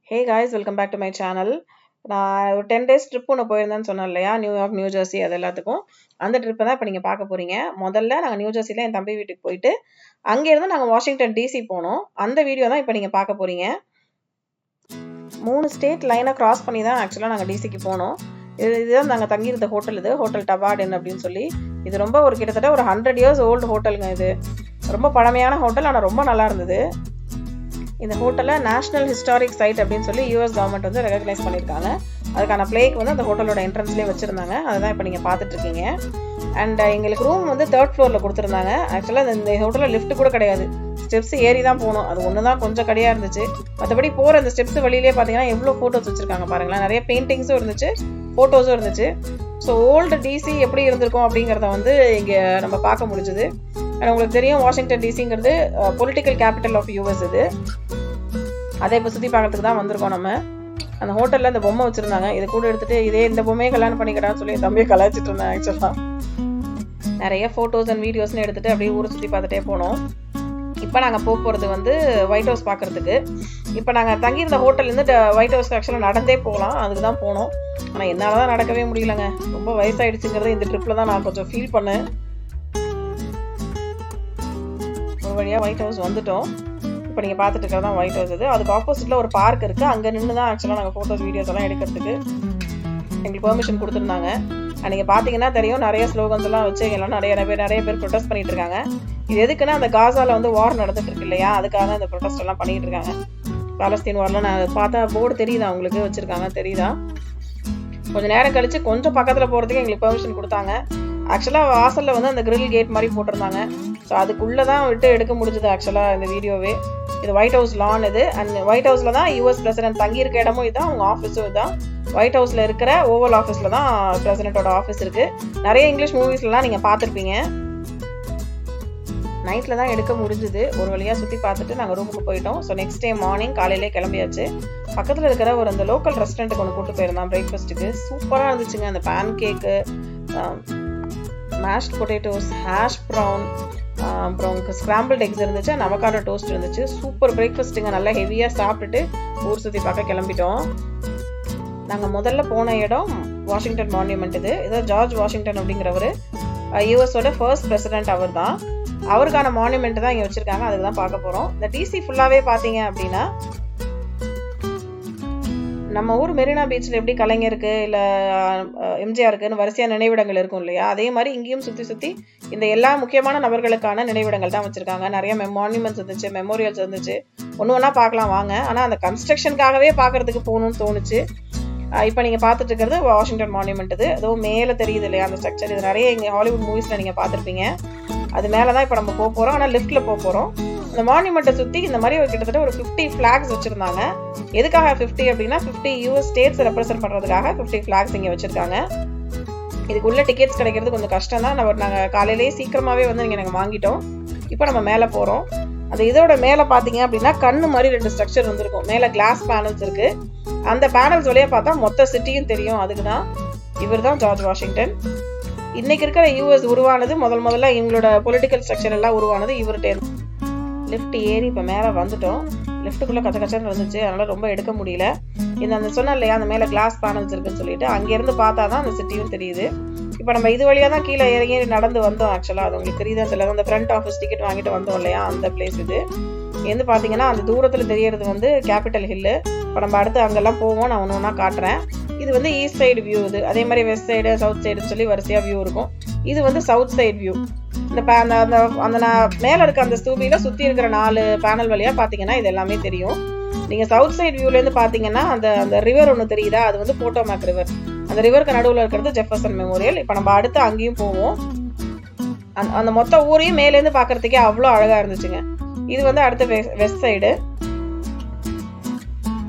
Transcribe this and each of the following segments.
Hey guys, welcome back to my channel. நான் ஒரு 10 days trip ஒன்று போயிருந்தேன்னு சொன்னேன் இல்லையா, நியூயார்க், நியூ ஜெர்சி, அது எல்லாத்துக்கும். அந்த ட்ரிப்பை தான் இப்போ நீங்கள் பார்க்க போகிறீங்க. முதல்ல நாங்கள் நியூ ஜெர்சியில் என் தம்பி வீட்டுக்கு போயிட்டு அங்கேருந்து நாங்கள் வாஷிங்டன் டிசி போனோம். அந்த வீடியோ தான் இப்போ நீங்கள் பார்க்க போகிறீங்க. 3 ஸ்டேட் லைனை கிராஸ் பண்ணி தான் ஆக்சுவலாக நாங்கள் டிசிக்கு போனோம். இதுதான் நாங்கள் தங்கியிருந்த ஹோட்டல். இது ஹோட்டல் டபார்டன் அப்படின்னு சொல்லி. இது ரொம்ப கிட்டத்தட்ட ஒரு 100 years ஓல்டு ஹோட்டலுங்க. இது ரொம்ப பழமையான ஹோட்டல், ஆனால் ரொம்ப நல்லா இருந்தது. இந்த ஹோட்டலில் நேஷனல் ஹிஸ்டாரிக் சைட் அப்படின்னு சொல்லி யூஎஸ் கவர்மெண்ட் வந்து ரெகக்னைஸ் பண்ணியிருக்காங்க. அதுக்கான பிளேக் வந்து அந்த ஹோட்டலோட என்ட்ரன்ஸ்லேயே வச்சுருந்தாங்க. அதுதான் இப்போ நீங்கள் பார்த்துட்ருக்கீங்க. அண்ட் எங்களுக்கு ரூம் வந்து 3rd ஃப்ளோரில் கொடுத்துருந்தாங்க. ஆக்சுவலாக இந்த ஹோட்டலில் லிஃப்ட் கூட கிடையாது, ஸ்டெப்ஸ் ஏறி தான் போகணும். அது ஒன்று தான் கொஞ்சம் கடையாக இருந்துச்சு. மற்றபடி போகிற அந்த ஸ்டெப்ஸ் வழியிலே பார்த்தீங்கன்னா எவ்வளோ ஃபோட்டோஸ் வச்சுருக்காங்க பாருங்களேன். நிறைய பெயிண்டிங்ஸும் இருந்துச்சு, ஃபோட்டோஸும் இருந்துச்சு. ஸோ ஓல்டு டிசி எப்படி இருந்திருக்கும் அப்படிங்கிறத வந்து இங்கே நம்ம பார்க்க முடிஞ்சுது. அண்ட் உங்களுக்கு தெரியும், வாஷிங்டன் டிசிங்கிறது பொலிட்டிக்கல் கேபிட்டல் ஆஃப் யூஎஸ். இது அதை இப்போ சுற்றி பார்க்கறதுக்கு தான் வந்திருக்கோம். நம்ம அந்த ஹோட்டலில் இந்த பொம்மை வச்சுருந்தாங்க. இதை கூட எடுத்துகிட்டு இந்த பொம்மையை கல்யாணம் பண்ணிக்கிறான்னு சொல்லி தம்பியை கலாய்ச்சிட்டு இருந்தேன். ஆக்சுவலாக நிறைய ஃபோட்டோஸ் அண்ட் வீடியோஸ்னு எடுத்துகிட்டு அப்படியே ஊரை சுற்றி பார்த்துட்டே போனோம். இப்போ நாங்கள் போகிறது வந்து ஒயிட் ஹவுஸ் பார்க்குறதுக்கு. இப்போ நாங்கள் தங்கியிருந்த ஹோட்டல்லேருந்து ஒயிட் ஹவுஸ்க்கு ஆக்சுவலாக நடந்தே போகலாம், அதுக்கு தான் போனோம். ஆனால் என்னால் தான் நடக்கவே முடியலங்க. ரொம்ப வயசாகிடுச்சுங்கிறது இந்த ட்ரிப்பில் தான் நான் கொஞ்சம் ஃபீல் பண்ணேன். ஒரு வழியாக ஒயிட் ஹவுஸ் வந்துட்டோம். இப்போ நீங்கள் பார்த்துட்டு இருக்கிறது தான் ஒயிட் ஹவுஸ். இது அதுக்கு ஆப்போசிட்டில் ஒரு பார்க் இருக்குது. அங்கே நின்று தான் ஆக்சுவலாக நாங்கள் ஃபோட்டோஸ் வீடியோஸ் எல்லாம் எடுக்கிறதுக்கு எங்களுக்கு பெர்மிஷன் கொடுத்துருந்தாங்க. நீங்கள் பார்த்தீங்கன்னா தெரியும், நிறைய ஸ்லோகன்ஸ் எல்லாம் வச்சு எல்லாம் நிறைய பேர் ப்ரொடெஸ்ட் பண்ணிட்டு இருக்காங்க. இது எதுக்குன்னா, அந்த காசாவில் வந்து வார் நடந்துட்டு இருக்கு இல்லையா, அதுக்காக இந்த ப்ரொடெஸ்ட் எல்லாம் பண்ணிட்டு இருக்காங்க. பாலஸ்தீன் வாரில் நான் பார்த்தா போர்டு தெரியுதா உங்களுக்கு வச்சுருக்காங்க, தெரியுதா? கொஞ்சம் நேரம் கழிச்சு கொஞ்சம் பக்கத்தில் போகிறதுக்கு எங்களுக்கு பெர்மிஷன் கொடுத்தாங்க. ஆக்சுவலாக வாசலில் வந்து அந்த கிரில் கேட் மாதிரி போட்டிருந்தாங்க. ஸோ அதுக்குள்ளே தான் விட்டு எடுக்க முடிஞ்சது ஆக்சுவலாக இந்த வீடியோவே. இது ஒயிட் ஹவுஸ் லான். இது அண்ட் ஒயிட் ஹவுஸில் தான் யூஎஸ் பிரசிடென்ட் தங்கியிருக்க இடமும் இதுதான், அவங்க ஆஃபீஸும் இதுதான். ஒயிட் ஹவுஸில் இருக்கிற ஓவல் ஆஃபீஸில் தான் பிரசிடென்ட்டோட ஆஃபீஸ் இருக்குது. நிறைய இங்கிலீஷ் மூவிஸ்லாம் நீங்கள் பார்த்துருப்பீங்க. நைட்டில் தான் எடுக்க முடிஞ்சுது. ஒரு வழியாக சுற்றி பார்த்துட்டு நாங்கள் ரூமுக்கு போயிட்டோம். ஸோ நெக்ஸ்ட் டே மார்னிங் காலையிலே கிளம்பியாச்சு. பக்கத்தில் இருக்கிற அந்த லோக்கல் ரெஸ்டாரண்ட்டுக்கு ஒன்று கூப்பிட்டு போயிருந்தோம் பிரேக்ஃபாஸ்ட்டுக்கு. சூப்பராக இருந்துச்சுங்க. அந்த பேன் கேக்கு, மேஷ்ட் பொட்டேட்டோஸ், ஹேஷ் ப்ரௌன், அப்புறம் ஸ்க்ராம்பிள்ட் எக்ஸ் இருந்துச்சு, அவகாடோ டோஸ்ட் இருந்துச்சு. சூப்பர் பிரேக்ஃபாஸ்ட்டுங்க. நல்லா ஹெவியாக சாப்பிட்டுட்டு ஊர் சுற்றி பார்க்க கிளம்பிட்டோம். நாங்கள் முதல்ல போன இடம் வாஷிங்டன் மான்யூமெண்ட். இது ஜார்ஜ் வாஷிங்டன் அப்படிங்கிறவர் யூஎஸோட ஃபர்ஸ்ட் பிரசிடென்ட். அவர் தான், அவருக்கான மான்யூமெண்ட் தான் இங்கே வச்சுருக்காங்க. அதுக்கு தான் பார்க்க போகிறோம். இந்த டிசி ஃபுல்லாகவே பார்த்தீங்க அப்படின்னா, நம்ம ஊர் மெரினா பீச்சில் எப்படி கலைஞருக்கு இல்லை எம்ஜிஆருக்குன்னு வரிசையாக நினைவிடங்கள் இருக்கும் இல்லையா, அதே மாதிரி இங்கேயும் சுற்றி இந்த எல்லா முக்கியமான நபர்களுக்கான நினைவிடங்கள் தான் வச்சுருக்காங்க. நிறைய மான்யூமெண்ட்ஸ் இருந்துச்சு, மெமோரியல்ஸ் இருந்துச்சு. ஒன்று பார்க்கலாம் வாங்க. ஆனால் அந்த கன்ஸ்ட்ரக்ஷனுக்காகவே பார்க்குறதுக்கு போகணும்னு தோணுச்சு. இப்போ நீங்கள் பார்த்துட்டு இருக்கிறது வாஷிங்டன் மான்யூமெண்ட். இது அதுவும் மேலே தெரியுது இல்லையா அந்த ஸ்ட்ரக்சர். இது நிறைய இங்கே ஹாலிவுட் மூவிஸில் நீங்கள் பார்த்துருப்பீங்க. அது மேலே தான் இப்போ நம்ம போக போகிறோம். ஆனால் லிஃப்ட்டில் போக போகிறோம். இந்த மான்யூமெண்ட்டை சுற்றி இந்த மாதிரி கிட்டத்தட்ட ஒரு 50 ஃப்ளாக்ஸ் வச்சுருந்தாங்க. எதுக்காக 50 அப்படின்னா, 50 யூஎஸ் ஸ்டேட்ஸ் ரெப்ரசென்ட் பண்ணுறதுக்காக 50 ஃப்ளாக்ஸ் இங்கே வச்சுருக்காங்க. இதுக்குள்ளே டிக்கெட்ஸ் கிடைக்கிறது கொஞ்சம் கஷ்டம் தான். நாங்கள் காலையிலேயே சீக்கிரமாகவே வந்து இங்கே நாங்கள் வாங்கிட்டோம். இப்போ நம்ம மேலே போகிறோம். அந்த இதோட மேலே பார்த்தீங்க அப்படின்னா கண்ணு மாதிரி 2 ஸ்ட்ரக்சர் வந்துருக்கும். மேலே கிளாஸ் பேனல்ஸ் இருக்குது. அந்த பேனல்ஸ் வழியாக பார்த்தா மொத்த சிட்டியும் தெரியும். அதுக்கு தான் இவர் தான் ஜார்ஜ் வாஷிங்டன். இன்னைக்கு இருக்கிற யூஎஸ் உருவானது முதல்ல எங்களோட பொலிட்டிக்கல் ஸ்ட்ரக்சர் எல்லாம் உருவானது இவர்கிட்ட. லிஃப்ட் ஏறி இப்போ மேலே வந்துட்டோம். லிஃப்ட்டுக்குள்ளே கச்சன்னு இருந்துச்சு, அதனால் ரொம்ப எடுக்க முடியல. அந்த சொன்ன இல்லையா, அந்த மேலே கிளாஸ் பேனல்ஸ் இருக்குன்னு சொல்லிட்டு அங்கேருந்து பார்த்தா தான் அந்த சிட்டியும் தெரியுது. இப்போ நம்ம இது வழியாக தான் கீழே இறங்கி நடந்து வந்தோம். ஆக்சுவலாக அது உங்களுக்கு தெரியுதா தெரியல, அந்த ஃப்ரண்ட் ஆஃபீஸ் டிக்கெட் வாங்கிட்டு வந்தோம் இல்லையா, அந்த பிளேஸ் இது. இங்கேருந்து பார்த்தீங்கன்னா அந்த தூரத்தில் தெரியறது வந்து கேபிட்டல் ஹில்லு. இப்போ நம்ம அடுத்து அங்கெல்லாம் போவோம், நான் ஒன்று ஒன்றா காட்டுறேன். இது வந்து ஈஸ்ட் சைடு வியூ. இது அதே மாதிரி வெஸ்ட் சைடு, சவுத் சைடுன்னு சொல்லி வரிசையாக வியூ இருக்கும். இது வந்து சவுத் சைடு வியூ. அந்த மேலே இருக்க அந்த ஸ்தூபியில் சுற்றி இருக்கிற 4 பேனல் வழியாக பார்த்தீங்கன்னா இது எல்லாமே தெரியும். நீங்கள் சவுத் சைடு வியூலேருந்து பார்த்தீங்கன்னா அந்த ரிவர் ஒன்று தெரியுதா, அது வந்து போட்டோமேக் ரிவர். அந்த ரிவருக்கு நடுவில் இருக்கிறது ஜெஃபர்சன் மெமோரியல். இப்போ நம்ம அடுத்து அங்கேயும் போவோம். அந்த மொத்த ஊரையும் மேலேருந்து பார்க்கறதுக்கே அவ்வளோ அழகாக இருந்துச்சுங்க. இது வந்து அடுத்த வெஸ்ட் சைடு.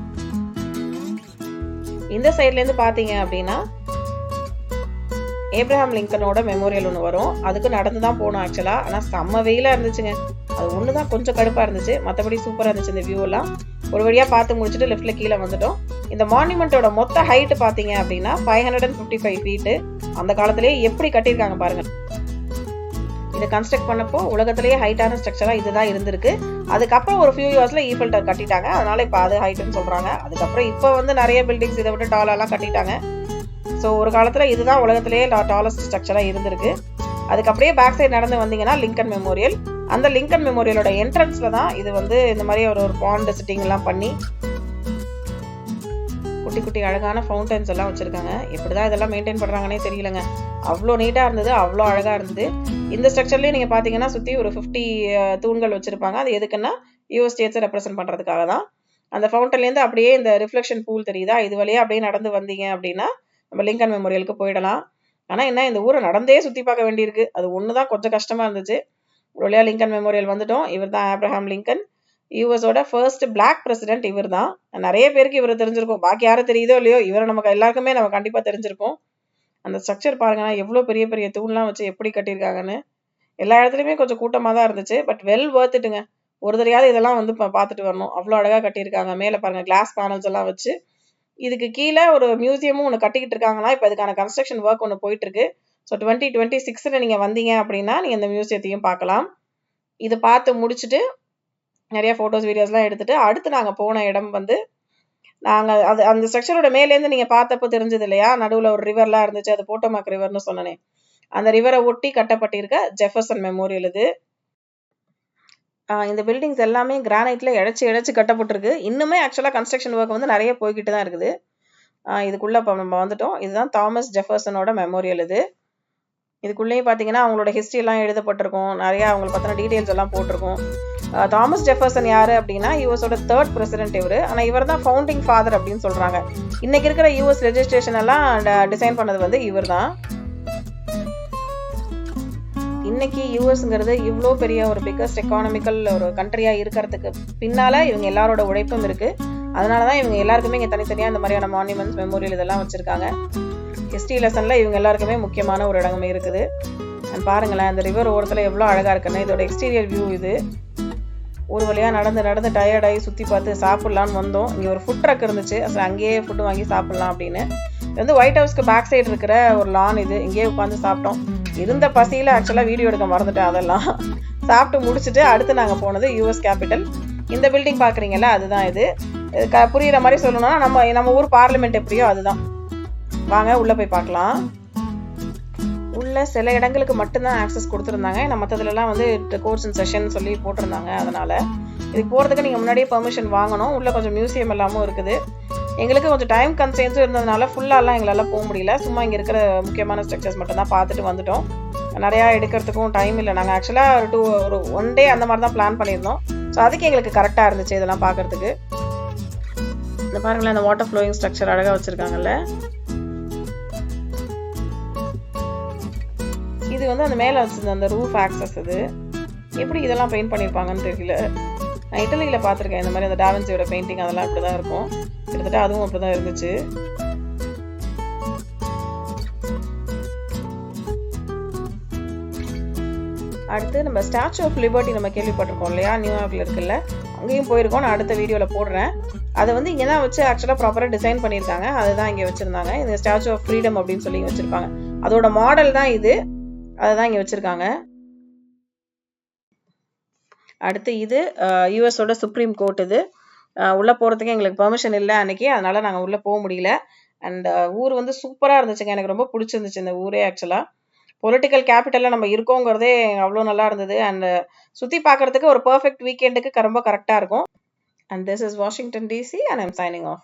இந்த சைட்லேருந்து பார்த்தீங்க அப்படின்னா ஏப்ரஹாம் லிங்கனோட மெமோரியல் ஒன்று வரும். அதுக்கு நடந்து தான் போகணும் ஆக்சுவலாக. ஆனால் செம்ம வெயிலாக இருந்துச்சுங்க. அது ஒன்று தான் கொஞ்சம் கடுப்பாக இருந்துச்சு, மற்றபடி சூப்பராக இருந்துச்சு இந்த வியூ எல்லாம். ஒரு வழியாக பார்த்து முடிச்சுட்டு லெஃப்ட்டில் கீழே வந்துட்டோம். இந்த மான்யூமெண்ட்டோட மொத்த ஹைட்டு பார்த்தீங்க அப்படின்னா 555 ஃபீட்டு. அந்த காலத்திலேயே எப்படி கட்டியிருக்காங்க பாருங்கள். இது கன்ஸ்ட்ரக்ட் பண்ணப்போ உலகத்திலேயே ஹைட்டான ஸ்ட்ரக்சராக இதுதான் இருந்திருக்கு. அதுக்கப்புறம் ஒரு ஃபியூ இயர்ஸில் ஈஃபில் டவர் கட்டிட்டாங்க, அதனால இப்போ அது ஹைட்டுன்னு சொல்கிறாங்க. அதுக்கப்புறம் இப்போ வந்து நிறைய பில்டிங்ஸ் இதை விட்டு டாலெல்லாம் கட்டிட்டாங்க. ஸோ ஒரு காலத்தில் இதுதான் உலகத்திலேயே டாலஸ்ட் ஸ்ட்ரக்சராக இருந்திருக்கு. அதுக்கு அப்படியே பேக் சைடு நடந்து வந்தீங்கன்னா லிங்கன் மெமோரியல். அந்த லிங்கன் மெமோரியலோட என்ட்ரன்ஸில் தான் இது வந்து இந்த மாதிரி ஒரு பாண்ட் சிட்டிங்லாம் பண்ணி குட்டி குட்டி அழகான ஃபவுண்டன்ஸ் எல்லாம் வச்சுருக்காங்க. எப்படி தான் இதெல்லாம் மெயின்டைன் பண்ணுறாங்கன்னே தெரியலங்க. அவ்வளோ நீட்டாக இருந்தது, அவ்வளோ அழகாக இருந்தது. இந்த ஸ்ட்ரக்சர்லேயே நீங்கள் பார்த்தீங்கன்னா சுற்றி ஒரு 50 தூண்கள் வச்சுருப்பாங்க. அது எதுக்குன்னா யூஎஸ் ஸ்டேட்ஸை ரெப்ரசென்ட் பண்ணுறதுக்காக தான். அந்த ஃபவுண்டன்லேருந்து அப்படியே இந்த ரிஃப்ளெக்ஷன் பூல் தெரியுதா, இது வழியாக அப்படியே நடந்து வந்தீங்க அப்படின்னா நம்ம லிங்கன் மெமோரியலுக்கு போயிடலாம். ஆனால் என்ன, இந்த ஊரை நடந்தே சுற்றி பார்க்க வேண்டியிருக்கு. அது ஒன்று தான் கொஞ்சம் கஷ்டமாக இருந்துச்சு. ஒரு வழியாக லிங்கன் மெமோரியல் வந்துட்டோம். இவர் தான் ஆப்ரஹாம் லிங்கன், யூஎஸோட ஃபர்ஸ்ட் பிளாக் பிரசிடென்ட். இவர் தான். நிறைய பேருக்கு இவர் தெரிஞ்சிருக்கும், பாக்கி யாரும் தெரியுதோ இல்லையோ இவரை நமக்கு எல்லாருக்குமே நம்ம கண்டிப்பாக தெரிஞ்சிருக்கும். அந்த ஸ்ட்ரக்சர் பாருங்கன்னா எவ்வளோ பெரிய பெரிய தூண்லாம் வச்சு எப்படி கட்டியிருக்காங்கன்னு. எல்லா இடத்துலையுமே கொஞ்சம் கூட்டமாக தான் இருந்துச்சு, பட் வெல் வர்த்துட்டுங்க. ஒரு தடையாவது இதெல்லாம் வந்து பார்த்துட்டு வரணும். அவ்வளோ அழகாக கட்டியிருக்காங்க. மேலே பாருங்கள் கிளாஸ் பேனல்ஸ் எல்லாம் வச்சு. இதுக்கு கீழே ஒரு மியூசியமும் ஒன்று கட்டிக்கிட்டு இருக்காங்களா. இப்போ அதுக்கான கன்ஸ்ட்ரக்ஷன் ஒர்க் ஒன்று போயிட்டு இருக்கு. ஸோ 2026 நீங்கள் வந்தீங்க அப்படின்னா நீங்கள் இந்த மியூசியத்தையும் பார்க்கலாம். இது பார்த்து முடிச்சுட்டு நிறைய ஃபோட்டோஸ் வீடியோஸ்லாம் எடுத்துகிட்டு அடுத்து நாங்கள் போன இடம் வந்து நாங்கள் அது அந்த ஸ்ட்ரக்சரோட மேலேருந்து நீங்கள் பார்த்தப்போ தெரிஞ்சது இல்லையா, நடுவில் ஒரு ரிவர்லாம் இருந்துச்சு, அது போட்டோமாக் ரிவர்னு சொன்னனே, அந்த ரிவரை ஒட்டி கட்டப்பட்டிருக்க ஜெஃபர்சன் மெமோரியல் இது. இந்த பில்டிங்ஸ் எல்லாமே கிரானைட்டில் இழைச்சி கட்டப்பட்டிருக்கு. இன்னுமே ஆக்சுவலாக கன்ஸ்ட்ரக்ஷன் ஒர்க் வந்து நிறைய போய்கிட்டு தான் இருக்குது. இதுக்குள்ளே இப்போ நம்ம வந்துட்டோம். இதுதான் தாமஸ் ஜெஃபர்சனோட மெமோரியல் இது. இதுக்குள்ளேயே பார்த்தீங்கன்னா அவங்களோட ஹிஸ்ட்ரிலாம் எழுதப்பட்டிருக்கும், நிறையா அவங்களை பற்றின டீட்டெயில்ஸ் எல்லாம் போட்டிருக்கும். தாமஸ் ஜெஃபர்சன் யார் அப்படின்னா யூஎஸோட 3rd பிரசிடென்ட் இவர். ஆனால் இவர் தான் ஃபவுண்டிங் ஃபாதர் அப்படின்னு சொல்கிறாங்க. இன்றைக்கி இருக்கிற யூஎஸ் ரெஜிஸ்ட்ரேஷன் எல்லாம் டிசைன் பண்ணது வந்து இவர் தான். இன்னைக்கு யூஎஸ்ங்கிறது இவ்வளோ பெரிய ஒரு பிக்கஸ்ட் எக்கானமிக்கல் ஒரு கண்ட்ரியாக இருக்கிறதுக்கு பின்னால் இவங்க எல்லாரோட உழைப்பும் இருக்குது. அதனால தான் இவங்க எல்லாருக்குமே இங்கே தனித்தனியாக இந்த மாதிரியான மான்யூமெண்ட்ஸ் மெமோரியல் இதெல்லாம் வச்சுருக்காங்க. ஹிஸ்ட்ரி லெசனில் இவங்க எல்லாருக்குமே முக்கியமான ஒரு இடமே இருக்குது. அண்ட் பாருங்களேன், இந்த ரிவர் ஓரத்தில் எவ்வளோ அழகாக இருக்குன்னு. இதோட எக்ஸ்டீரியர் வியூ இது. ஒரு வழியாக நடந்து டயர்டாகி சுற்றி பார்த்து சாப்பிட்லான்னு வந்தோம். இங்கே ஒரு ஃபுட் ட்ரக் இருந்துச்சு, அப்புறம் அங்கேயே ஃபுட்டு வாங்கி சாப்பிட்லாம் அப்படின்னு. இது வந்து ஒயிட் ஹவுஸ்க்கு பேக் சைடு இருக்கிற ஒரு லான் இது. இங்கேயே உட்காந்து சாப்பிட்டோம். இருந்த பசியில் ஆக்சுவலாக வீடியோ எடுக்க மறந்துட்டேன். அதெல்லாம் சாப்பிட்டு முடிச்சுட்டு அடுத்து நாங்கள் போனது யூஎஸ் கேபிட்டல். இந்த பில்டிங் பார்க்குறீங்கல்ல, அதுதான் இது. புரிகிற மாதிரி சொல்லணும்னா நம்ம ஊர் பார்லிமெண்ட் எப்படியோ அதுதான். வாங்க உள்ளே போய் பார்க்கலாம். உள்ள சில இடங்களுக்கு மட்டும்தான் ஆக்சஸ் கொடுத்துருந்தாங்க. மற்றதுலலாம் வந்து கோர்ஸ் அண்ட் செஷன் சொல்லி போட்டிருந்தாங்க. அதனால் இதுக்கு போகிறதுக்கு நீங்கள் முன்னாடியே பெர்மிஷன் வாங்கணும். உள்ளே கொஞ்சம் மியூசியம் எல்லாமும் இருக்குது. எங்களுக்கு கொஞ்சம் டைம் கன்ஸ்ட்ரெயின்ஸும் இருந்ததுனால ஃபுல்லாலாம் எங்களால் போக முடியல. சும்மா இங்கே இருக்கிற முக்கியமான ஸ்ட்ரக்சர்ஸ் மட்டும் தான் பார்த்துட்டு வந்துட்டோம். நிறையா எடுக்கிறதுக்கும் டைம் இல்லை. நாங்கள் ஆக்சுவலாக ஒரு 1 டே அந்த மாதிரி தான் பிளான் பண்ணியிருந்தோம். ஸோ அதுக்கு எங்களுக்கு கரெக்டாக இருந்துச்சு இதெல்லாம் பார்க்குறதுக்கு. இந்த பாருங்களேன், இந்த வாட்டர் ஃப்ளோயிங் ஸ்ட்ரக்சர் அழகாக வச்சுருக்காங்கல்ல. இது வந்து அந்த மேலே வச்சுருந்த அந்த ரூஃப் ஆக்சஸ். இது எப்படி இதெல்லாம் பெயிண்ட் பண்ணியிருப்பாங்கன்னு தெரியல. நான் இட்டலியில் பார்த்துருக்கேன் இந்த மாதிரி அந்த டாவின்சியோட பெயிண்டிங், அதெல்லாம் இப்படி தான் இருக்கும். கிட்டத்தட்ட அதுவும் அப்படி தான் இருந்துச்சு. அடுத்து நம்ம ஸ்டாச்சு ஆஃப் லிபர்ட்டி நம்ம கேள்விப்பட்டிருக்கோம் இல்லையா, நியூயார்க்கில் இருக்குல்ல, அங்கேயும் போயிருக்கோம். நான் அடுத்த வீடியோவில் போடுறேன். அதை வந்து இங்கே தான் வச்சு ஆக்சுவலாக ப்ராப்பராக டிசைன் பண்ணியிருக்காங்க. அதுதான் இங்கே வச்சுருந்தாங்க. இந்த ஸ்டாச்சு ஆஃப் ஃப்ரீடம் அப்படின்னு சொல்லி வச்சுருப்பாங்க. அதோட மாடல் தான் இது. அதை தான் இங்கே வச்சுருக்காங்க. அடுத்து இது யூஎஸோட சுப்ரீம் கோர்ட். இது உள்ளே போகிறதுக்கு எங்களுக்கு பெர்மிஷன் இல்லை அன்றைக்கி, அதனால் நாங்கள் உள்ளே போக முடியல. அண்ட் ஊர் வந்து சூப்பராக இருந்துச்சுங்க. எனக்கு ரொம்ப பிடிச்சிருந்துச்சு இந்த ஊரே. ஆக்சுவலாக பொலிட்டிக்கல் கேபிட்டலில் நம்ம இருக்கோங்கிறதே அவ்வளோ நல்லா இருந்தது. அண்ட் சுற்றி பார்க்குறதுக்கு ஒரு பர்ஃபெக்ட் வீக்கெண்டுக்கு ரொம்ப கரெக்டாக இருக்கும். And this is Washington DC and I'm signing off.